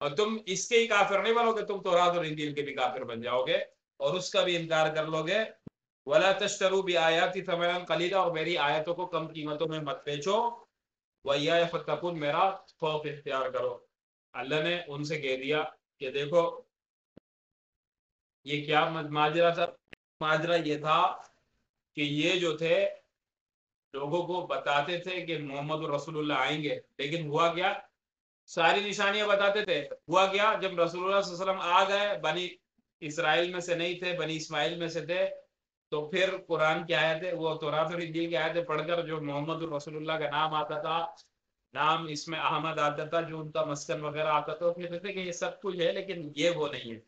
اور تم اس کے ہی کافر نہیں بنو گے، تم تورات اور انجیل کے بھی کافر بن جاؤ گے اور اس کا بھی انکار کر لو گے۔ ولا تشتروا بآیاتی ثمنا قلیلا، اور میری آیتوں کو کم قیمتوں میں مت بیچو، وإیایا فاتقون، میرا خوف اختیار کرو۔ اللہ نے ان سے کہہ دیا کہ دیکھو یہ کیا ماجرا تھا، ماجرا یہ تھا کہ یہ جو تھے لوگوں کو بتاتے تھے کہ محمد رسول اللہ آئیں گے، لیکن ہوا کیا، ساری نشانیاں بتاتے تھے، ہوا کیا جب رسول اللہ صلی اللہ علیہ وسلم آ گئے، بنی اسرائیل میں سے نہیں تھے، بنی اسماعیل میں سے تھے، تو پھر قرآن کی آیتیں، وہ تورات اور انجیل کی آیتیں پڑھ کر جو محمد رسول اللہ کا نام آتا تھا، نام اس میں احمد آتا تھا، جو ان کا مسکن وغیرہ آتا تھا، کہتے تھے کہ یہ سب کچھ ہے لیکن یہ وہ نہیں ہے،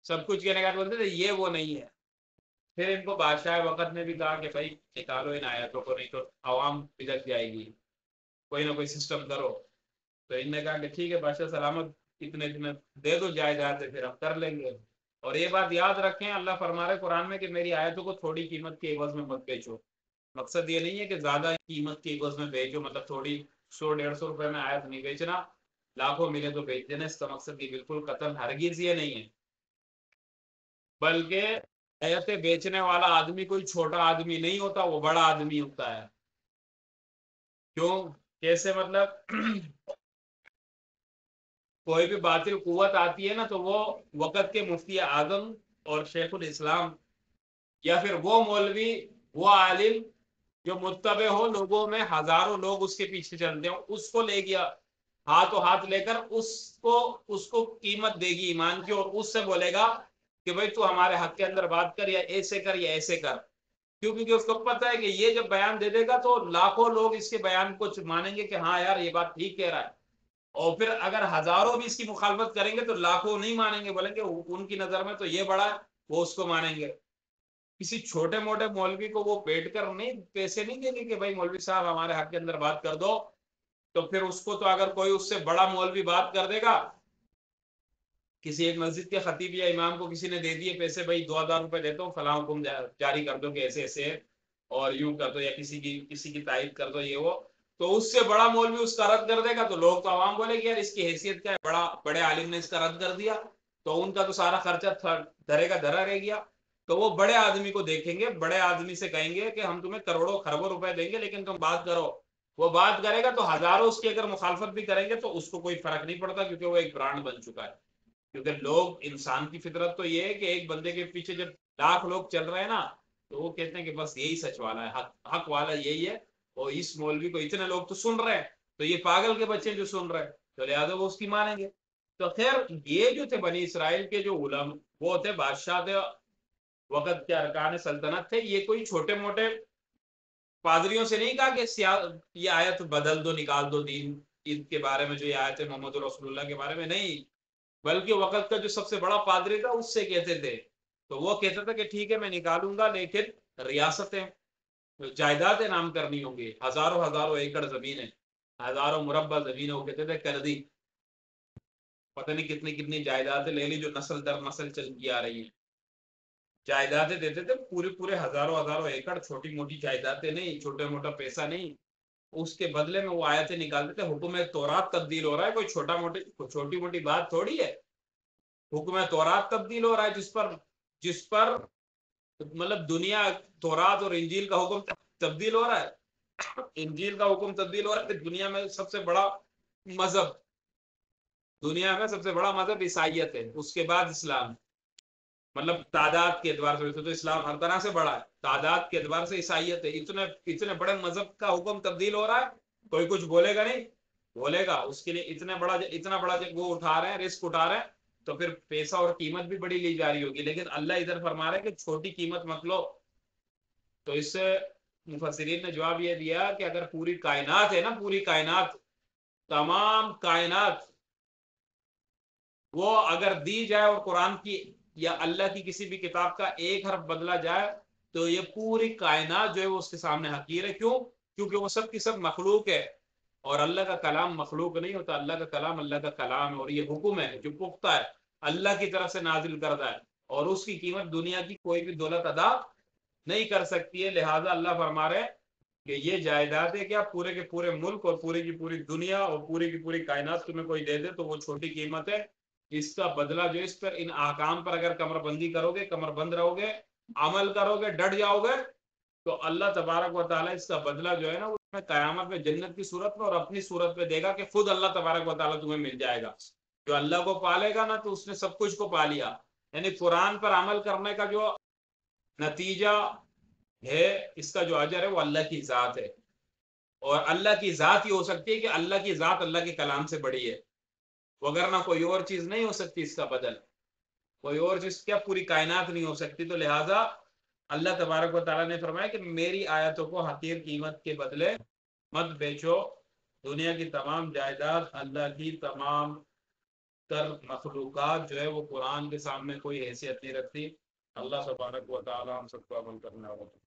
سب کچھ کہنے کا بولتے تھے یہ وہ نہیں ہے۔ پھر ان کو بادشاہ وقت نے بھی کہا کہ بھائی نکالو ان آیتوں کو، نہیں تو عوام بگڑ جائے گی، کوئی نہ کوئی سسٹم کرو۔ تو ان نے کہا کہ ٹھیک ہے بادشاہ سلامت، اتنے اتنے دے دو جائیداد، پھر ہم کر لیں گے۔ اور یہ بات یاد رکھیں، اللہ فرما رہے قرآن میں کہ میری آیتوں کو تھوڑی قیمت کے عوض میں مت بیچو۔ مقصد یہ نہیں ہے کہ زیادہ قیمت کے عوض میں بیچو، مطلب تھوڑی 100 150 روپے میں آیت نہیں بیچنا، لاکھوں ملے تو بیچ دینا، اس کا مقصد یہ بالکل قطعاً ہرگز یہ نہیں ہے، بلکہ آیتیں بیچنے والا آدمی کوئی چھوٹا آدمی نہیں ہوتا، وہ بڑا آدمی ہوتا ہے۔ کیوں؟ کیسے مطلب کوئی بھی باطل قوت آتی ہے نا تو وہ وقت کے مفتی اعظم اور شیخ الاسلام یا پھر وہ مولوی، وہ عالم جو متبع ہو، لوگوں میں ہزاروں لوگ اس کے پیچھے چلتے ہوں، اس کو لے گیا ہاتھوں ہاتھ لے کر، اس کو قیمت دے گی ایمان کی، اور اس سے بولے گا کہ بھائی تو ہمارے حق کے اندر بات کر، یا ایسے کر یا ایسے کر۔ کیوں؟ کیونکہ اس کو پتا ہے کہ یہ جب بیان دے دے گا تو لاکھوں لوگ اس کے بیان کو مانیں گے کہ ہاں یار یہ بات ٹھیک کہہ رہا ہے، اور پھر اگر ہزاروں بھی اس کی مخالفت کریں گے تو لاکھوں نہیں مانیں گے، بولیں گے ان کی نظر میں تو یہ بڑا ہے، وہ اس کو مانیں گے۔ کسی چھوٹے موٹے مولوی کو وہ بیٹھ کر نہیں پیسے نہیں دیں گے کہ بھائی مولوی صاحب ہمارے حق کے اندر بات کر دو، تو پھر اس کو تو اگر کوئی اس سے بڑا مولوی بات کر دے گا، کسی ایک مسجد کے خطیب یا امام کو کسی نے دے دیے پیسے، بھائی 2000 روپے دیتا ہوں، فلاں حکم جاری کر دو کہ ایسے ایسے اور یوں کر دو، یا کسی کی تائید کر دو، یہ وہ، تو اس سے بڑا مولوی اس کا رد کر دے گا، تو لوگ تو عوام بولے گے یار اس کی حیثیت کیا ہے، بڑے عالم نے اس کا رد کر دیا، تو ان کا تو سارا خرچہ دھرے کا دھرا رہ گیا۔ تو وہ بڑے آدمی کو دیکھیں گے، بڑے آدمی سے کہیں گے کہ ہم تمہیں کروڑوں خربوں روپے دیں گے لیکن تم بات کرو، وہ بات کرے گا تو ہزاروں اس کی اگر مخالفت بھی کریں گے تو اس کو کوئی فرق نہیں پڑتا، کیونکہ وہ ایک برانڈ بن چکا ہے۔ کیونکہ لوگ، انسان کی فطرت تو یہ ہے کہ ایک بندے کے پیچھے جب لاکھ لوگ چل رہے ہیں نا تو وہ کہتے ہیں کہ بس یہی سچ والا ہے، حق والا یہی ہے، اور اس مولوی کو اتنے لوگ تو سن رہے ہیں، تو یہ پاگل کے بچے جو سن رہے ہیں تو لہٰذا وہ اس کی مانیں گے۔ تو خیر یہ جو تھے بنی اسرائیل کے جو علماء، وہ تھے بادشاہ تھے، وقت کے ارکان سلطنت تھے، یہ کوئی چھوٹے موٹے پادریوں سے نہیں کہا کہ یہ آیت بدل دو، نکال دو دین عید کے بارے میں، جو یہ آیت ہے محمد رسول اللہ کے بارے میں، نہیں، بلکہ وقت کا جو سب سے بڑا پادری تھا اس سے کہتے تھے، تو وہ کہتا تھا کہ ٹھیک ہے میں نکالوں گا، لیکن ریاستیں، جائیدادیں نام کرنی ہوں گی، ہزاروں ہزاروں ایکڑ زمینیں، ہزاروں مربع زمینیں، وہ کہتے تھے کر دی، پتہ نہیں کتنی کتنی جائیدادیں لے لی جو نسل در نسل چلتی آ رہی ہیں، جائیدادیں دیتے تھے پورے پورے ہزاروں ہزاروں ایکڑ، چھوٹی موٹی جائیدادیں نہیں، چھوٹا موٹا پیسہ نہیں، اس کے بدلے میں وہ آیتیں نکالتے تھے۔ حکم تورات تبدیل ہو رہا ہے، کوئی چھوٹی موٹی بات تھوڑی ہے، حکم تورات تبدیل ہو رہا ہے، جس پر مطلب دنیا، تورات اور انجیل کا حکم تبدیل ہو رہا ہے، انجیل کا حکم تبدیل ہو رہا ہے کہ دنیا میں سب سے بڑا مذہب، دنیا میں سب سے بڑا مذہب عیسائیت ہے، اس کے بعد اسلام، مطلب تعداد کے اعتبار سے تو اسلام ہر طرح سے بڑا ہے، تعداد کے اعتبار سے عیسائیت ہے، اتنے بڑے مذہب کا حکم تبدیل ہو رہا ہے، کوئی کچھ بولے گا نہیں، بولے گا اس کے لیے اتنا بڑا جب وہ اٹھا رہے ہیں، رسک اٹھا رہے ہیں، تو پھر پیسہ اور قیمت بھی بڑی لی جا رہی ہوگی، لیکن اللہ ادھر فرما رہے ہیں کہ چھوٹی قیمت مت لو۔ تو اس سے مفسرین نے جواب یہ دیا کہ اگر پوری کائنات ہے نا، پوری کائنات، تمام کائنات، وہ اگر دی جائے اور قرآن کی یا اللہ کی کسی بھی کتاب کا ایک حرف بدلا جائے تو یہ پوری کائنات جو ہے وہ اس کے سامنے حقیر ہے۔ کیوں؟ کیونکہ وہ سب کی سب مخلوق ہے، اور اللہ کا کلام مخلوق نہیں ہوتا، اللہ کا کلام اللہ کا کلام ہے، اور یہ حکم ہے جو پختہ ہے، اللہ کی طرف سے نازل کردہ ہے، اور اس کی قیمت دنیا کی کوئی بھی دولت ادا نہیں کر سکتی ہے۔ لہذا اللہ فرما رہے کہ یہ جائیداد ہے کیا پورے کے پورے ملک اور پوری کی پوری دنیا اور پوری کی پوری کائنات تمہیں کوئی دے دے تو وہ چھوٹی قیمت ہے. اس کا بدلہ جو اس پر ان احکام پر اگر کمر بندی کرو گے، کمر بند رہو گے، عمل کرو گے، ڈٹ جاؤ گے، تو اللہ تبارک و تعالیٰ اس کا بدلہ جو ہے نا وہ تمہیں قیامت میں جنت کی صورت میں اور اپنی صورت میں دے گا کہ خود اللہ تبارک و تعالیٰ تمہیں مل جائے گا. جو اللہ کو پالے گا نا تو اس نے سب کچھ کو پا لیا. یعنی قرآن پر عمل کرنے کا جو نتیجہ ہے، اس کا جو اجر ہے وہ اللہ کی ذات ہے. اور اللہ کی ذات ہی ہو سکتی ہے کہ اللہ کی ذات اللہ کے کلام سے بڑی ہے، وگرنہ کوئی اور چیز نہیں ہو سکتی اس کا بدل. کوئی اور چیز کیا پوری کائنات نہیں ہو سکتی. تو لہٰذا اللہ تبارک و تعالیٰ نے فرمایا کہ میری آیتوں کو حقیر قیمت کے بدلے مت بیچو. دنیا کی تمام جائیداد، اللہ کی تمام تر مخلوقات جو ہے وہ قرآن کے سامنے کوئی حیثیت نہیں رکھتی. اللہ تبارک و تعالیٰ ہم سب کو عمل کرنا ہوگا.